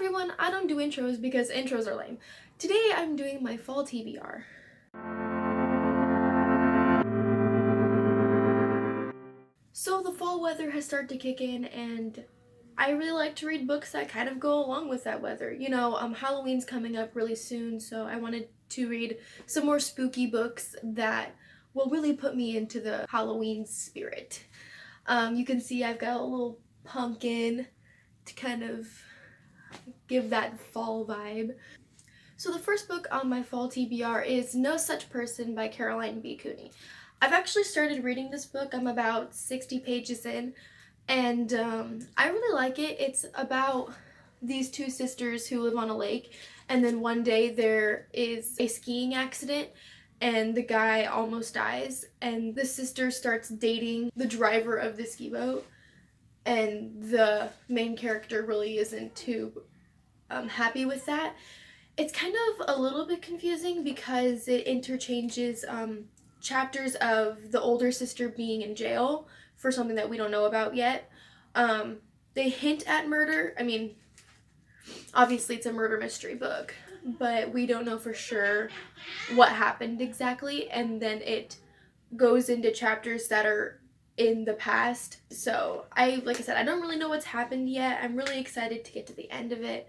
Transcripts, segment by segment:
everyone, I don't do intros because intros are lame. Today I'm doing my fall TBR. So the fall weather has started to kick in and I really like to read books that kind of go along with that weather. Halloween's coming up really soon, so I wanted to read some more spooky books that will really put me into the Halloween spirit. You can see I've got a little pumpkin to kind of give that fall vibe. So the first book on my fall TBR is No Such Person by Caroline B. Cooney. I've actually started reading this book. I'm about 60 pages in, and I really like it. It's about these two sisters who live on a lake, and then one day there is a skiing accident and the guy almost dies, and the sister starts dating the driver of the ski boat, and the main character really isn't too happy with that. It's kind of a little bit confusing because it interchanges chapters of the older sister being in jail for something that we don't know about yet. They hint at murder. I mean, obviously it's a murder mystery book, but we don't know for sure what happened exactly, and then it goes into chapters that are in the past. So like I said, I don't really know what's happened yet. I'm really excited to get to the end of it.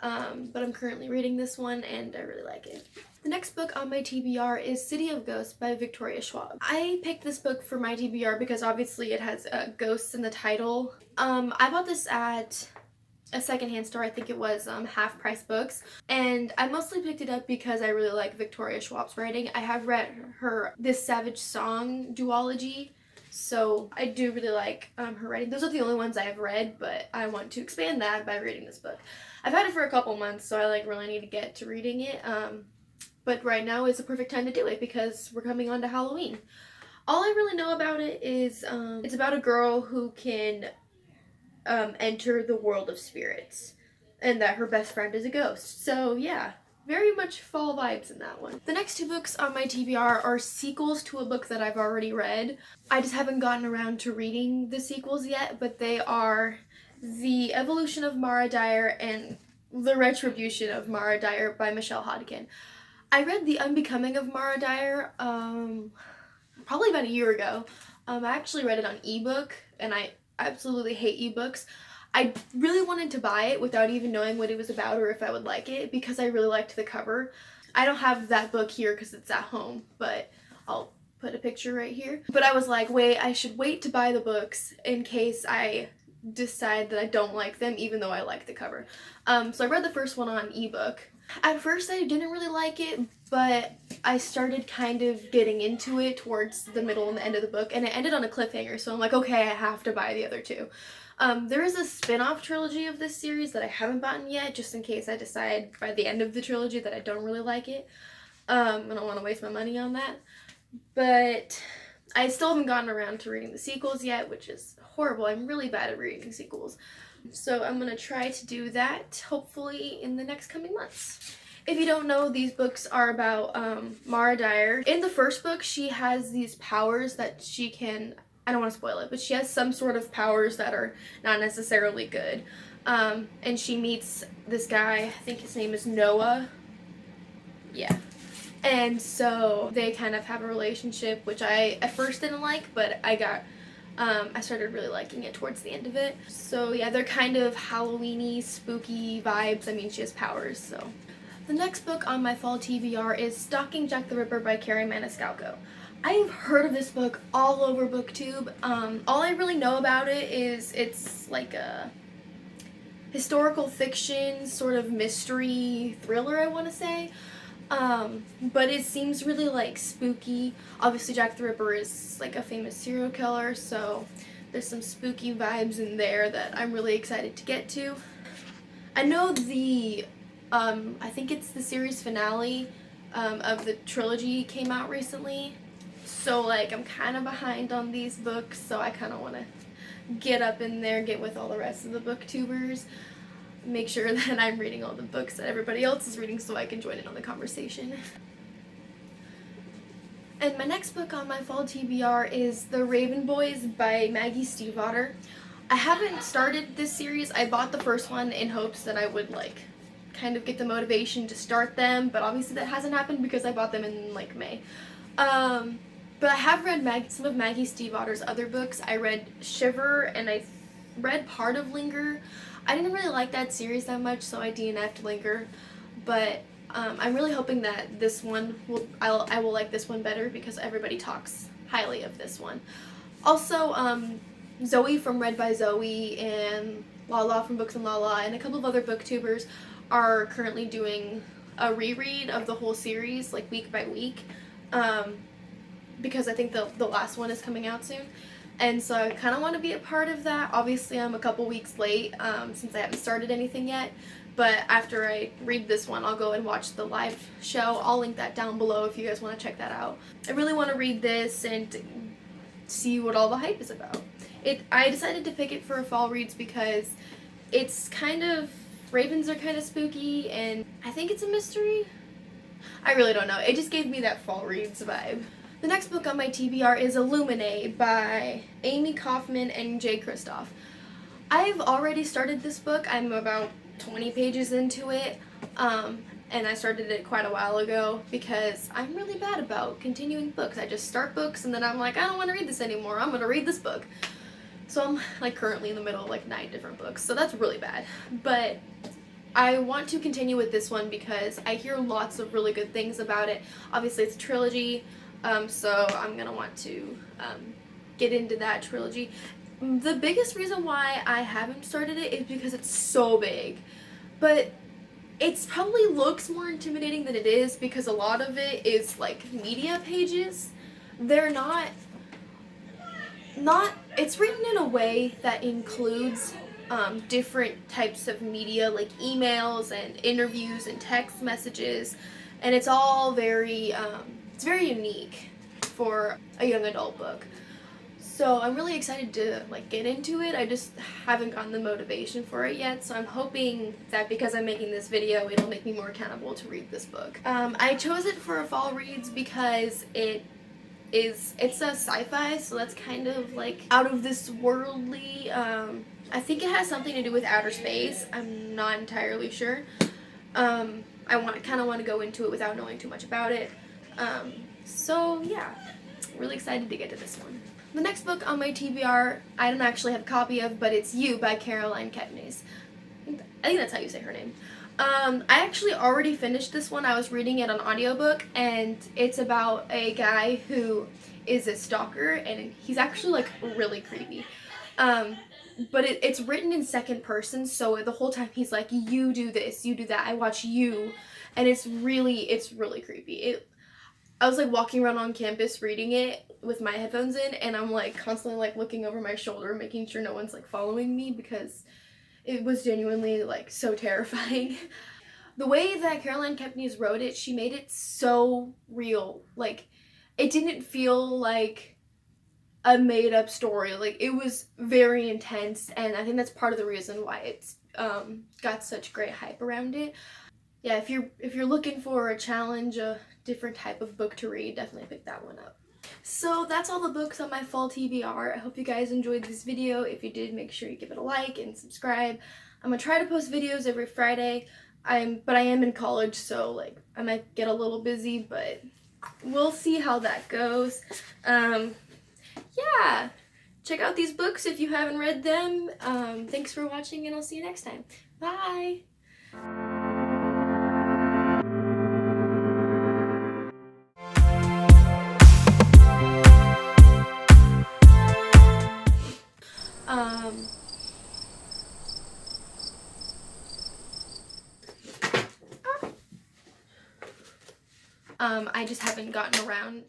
But I'm currently reading this one and I really like it. The next book on my TBR is City of Ghosts by Victoria Schwab. I picked this book for my TBR because obviously it has ghosts in the title. I bought this at a secondhand store. I think it was Half Price Books, and I mostly picked it up because I really like Victoria Schwab's writing. I have read her This Savage Song duology, so I do really like her writing. Those are the only ones I have read, but I want to expand that by reading this book. I've had it for a couple months, so I really need to get to reading it. But right now is the perfect time to do it because we're coming on to Halloween. All I really know about it is it's about a girl who can enter the world of spirits, and that her best friend is a ghost. So yeah, very much fall vibes in that one. The next two books on my TBR are sequels to a book that I've already read. I just haven't gotten around to reading the sequels yet, but they are The Evolution of Mara Dyer and The Retribution of Mara Dyer by Michelle Hodkin. I read The Unbecoming of Mara Dyer probably about a year ago. I actually read it on ebook, and I absolutely hate ebooks. I really wanted to buy it without even knowing what it was about or if I would like it because I really liked the cover. I don't have that book here because it's at home, but I'll put a picture right here. But I was like, wait, I should wait to buy the books in case I decide that I don't like them, even though I like the cover. So I read the first one on ebook. At first I didn't really like it, but I started kind of getting into it towards the middle and the end of the book, and it ended on a cliffhanger, so I'm like, okay, I have to buy the other two. There is a spin-off trilogy of this series that I haven't bought yet, just in case I decide by the end of the trilogy that I don't really like it. I don't want to waste my money on that. But I still haven't gotten around to reading the sequels yet, which is horrible. I'm really bad at reading sequels. So I'm going to try to do that, hopefully, in the next coming months. If you don't know, these books are about Mara Dyer. In the first book, she has these powers that she can, I don't want to spoil it, but she has some sort of powers that are not necessarily good. And she meets this guy, I think his name is Noah. Yeah. And so they kind of have a relationship, which I at first didn't like, but I started really liking it towards the end of it. So yeah, they're kind of Halloween-y, spooky vibes. I mean, she has powers, so. The next book on my fall TBR is Stalking Jack the Ripper by Carrie Maniscalco. I've heard of this book all over BookTube. All I really know about it is it's like a historical fiction, sort of mystery thriller, I want to say. But it seems really like spooky. Obviously Jack the Ripper is like a famous serial killer, so there's some spooky vibes in there that I'm really excited to get to. I know I think it's the series finale of the trilogy came out recently, so like I'm kind of behind on these books, so I kind of want to get up in there, get with all the rest of the booktubers. Make sure that I'm reading all the books that everybody else is reading so I can join in on the conversation. And my next book on my fall TBR is The Raven Boys by Maggie Stiefvater. I haven't started this series. I bought the first one in hopes that I would like kind of get the motivation to start them, but obviously that hasn't happened because I bought them in like May. But I have read some of Maggie Stiefvater's other books. I read Shiver and I read part of Linger. I didn't really like that series that much, so I DNF'd Linger. But I'm really hoping that this one I will like this one better because everybody talks highly of this one. Also, Zoe from Read by Zoe and Lala from Books and Lala and a couple of other booktubers are currently doing a reread of the whole series, like week by week, because I think the last one is coming out soon. And so I kind of want to be a part of that. Obviously, I'm a couple weeks late since I haven't started anything yet. But after I read this one, I'll go and watch the live show. I'll link that down below if you guys want to check that out. I really want to read this and see what all the hype is about. I decided to pick it for fall reads because it's kind of, ravens are kind of spooky and I think it's a mystery. I really don't know. It just gave me that fall reads vibe. The next book on my TBR is Illuminated by Amy Kaufman and Jay Kristoff. I've already started this book. I'm about 20 pages into it, and I started it quite a while ago because I'm really bad about continuing books. I just start books and then I'm like, I don't want to read this anymore. I'm going to read this book. So I'm like currently in the middle of like 9 different books, so that's really bad. But I want to continue with this one because I hear lots of really good things about it. Obviously it's a trilogy, so I'm going to want to get into that trilogy. The biggest reason why I haven't started it is because it's so big. But it probably looks more intimidating than it is because a lot of it is like media pages. They're not, it's written in a way that includes different types of media like emails and interviews and text messages, and it's all very, it's very unique for a young adult book. So I'm really excited to like get into it. I just haven't gotten the motivation for it yet, so I'm hoping that because I'm making this video, it'll make me more accountable to read this book. I chose it for a fall reads because it's a sci-fi, so that's kind of like out of this worldly. I think it has something to do with outer space. I'm not entirely sure. I kind of want to go into it without knowing too much about it. So yeah, really excited to get to this one. The next book on my TBR, I don't actually have a copy of, but it's You by Caroline Kepnes. I think that's how you say her name. I actually already finished this one. I was reading it on audiobook, and it's about a guy who is a stalker, and he's actually like really creepy. But it's written in second person, so the whole time he's like, you do this, you do that, I watch you, and it's really creepy. I was like walking around on campus reading it with my headphones in, and I'm like constantly like looking over my shoulder, making sure no one's like following me because it was genuinely like so terrifying. The way that Caroline Kepnes wrote it, she made it so real. Like, it didn't feel like a made up story. Like, it was very intense, and I think that's part of the reason why it's got such great hype around it. Yeah, if you're looking for a challenge, a different type of book to read, definitely pick that one up. So that's all the books on my fall TBR. I hope you guys enjoyed this video. If you did, make sure you give it a like and subscribe. I'm gonna try to post videos every Friday. But I am in college, so like I might get a little busy, but we'll see how that goes. Yeah, check out these books if you haven't read them. Thanks for watching, and I'll see you next time. Bye! I just haven't gotten around